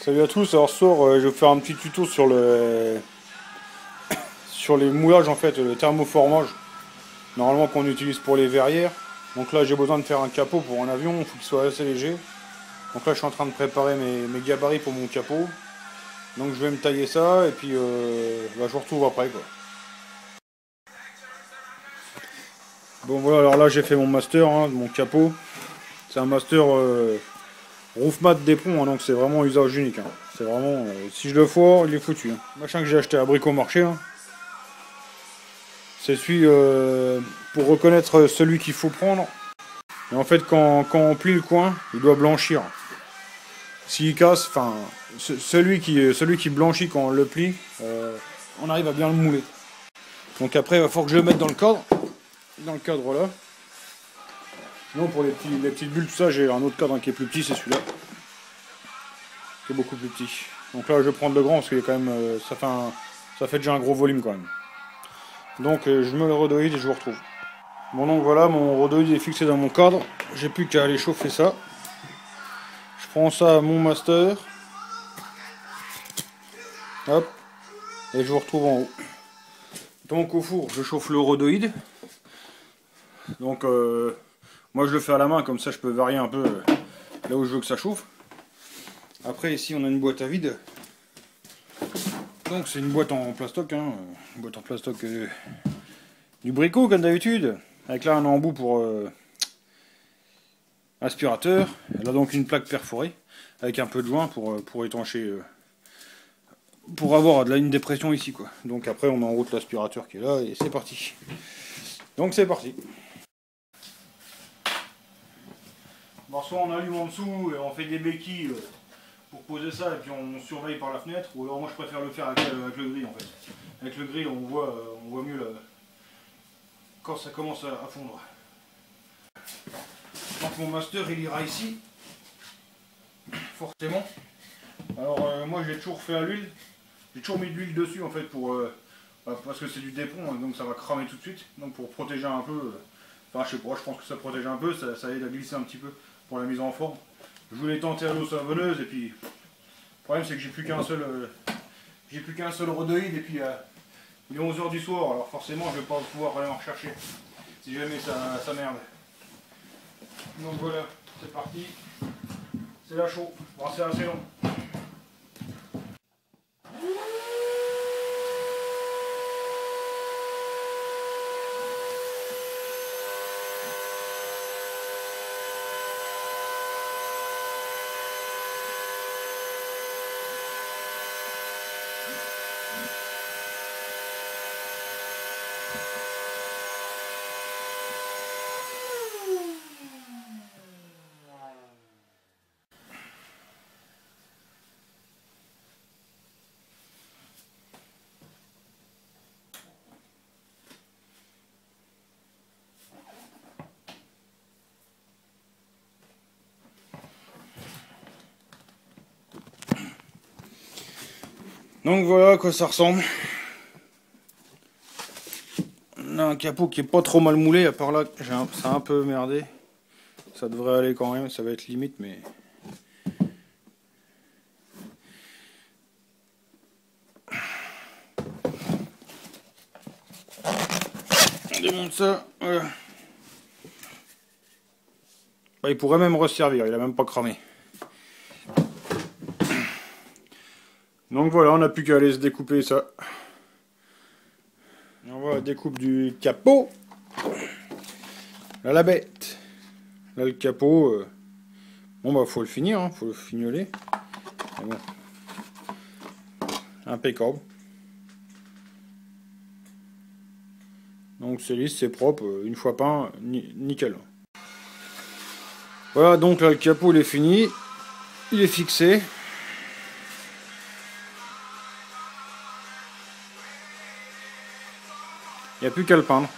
Salut à tous, alors ce soir je vais vous faire un petit tuto sur sur les moulages en fait, le thermoformage, normalement qu'on utilise pour les verrières. Donc là j'ai besoin de faire un capot pour un avion, il faut qu'il soit assez léger. Donc là je suis en train de préparer mes gabarits pour mon capot. Donc je vais me tailler ça et puis je vous retrouve après quoi. Bon voilà, alors là j'ai fait mon master, de mon capot. C'est un master roof mat d'éperon, donc c'est vraiment usage unique. C'est vraiment, si je le foire, il est foutu. Machin que j'ai acheté à Bricomarché. C'est celui pour reconnaître celui qu'il faut prendre. Et en fait, quand on plie le coin, il doit blanchir. S'il casse, enfin, celui qui blanchit quand on le plie, on arrive à bien le mouler. Donc après, il va falloir que je le mette dans le cadre là. Sinon, pour les petites bulles, tout ça, j'ai un autre cadre qui est plus petit, c'est celui-là. Qui est beaucoup plus petit. Donc là, je vais prendre le grand parce qu'il est quand même, ça fait déjà un gros volume quand même. Donc je me le redoïde et je vous retrouve. Bon donc voilà, mon redoïde est fixé dans mon cadre. J'ai plus qu'à aller chauffer ça. Je prends ça à mon master. Hop. Et je vous retrouve en haut. Donc au four, je chauffe le rhodoïde. Donc moi je le fais à la main, comme ça je peux varier un peu là où je veux que ça chauffe. Après ici on a une boîte à vide. Donc c'est une boîte en plastoc, une boîte en plastoc du Brico comme d'habitude. Avec là un embout pour aspirateur. Elle a donc une plaque perforée avec un peu de joint pour étancher, pour avoir de une dépression ici quoi. Donc après on met en route l'aspirateur qui est là et c'est parti. Donc c'est parti. Bon, soit on allume en dessous et on fait des béquilles pour poser ça et puis on surveille par la fenêtre, ou alors moi je préfère le faire avec le gris en fait. Avec le gris on voit mieux quand ça commence à fondre. Donc mon master il ira ici, forcément. Alors moi j'ai toujours fait à l'huile, j'ai toujours mis de l'huile dessus en fait parce que c'est du d'éperon donc ça va cramer tout de suite. Donc pour protéger un peu, enfin je sais pas, je pense que ça protège un peu, ça aide à glisser un petit peu pour la mise en forme. Je voulais tenter à l'eau savonneuse et puis le problème c'est que j'ai plus qu'un seul rhodoïde et puis il est 11 h du soir, alors forcément je vais pas pouvoir aller en rechercher si jamais ça merde. Donc voilà, c'est parti. C'est la chaud. Bon, c'est assez long. Donc voilà à quoi ça ressemble. On a un capot qui est pas trop mal moulé, à part là, ça a un peu merdé. Ça devrait aller quand même, ça va être limite, mais... On démonte ça, voilà. Bah, il pourrait même resservir, il a même pas cramé. Donc voilà, on n'a plus qu'à aller se découper ça. Et on voit la découpe du capot. Là la bête. Là le capot. Bon bah faut le finir, faut le fignoler. Mais bon. Impeccable. Donc c'est lisse, c'est propre, une fois peint, nickel. Voilà, donc là le capot il est fini. Il est fixé. Il n'y a plus qu'à le peindre.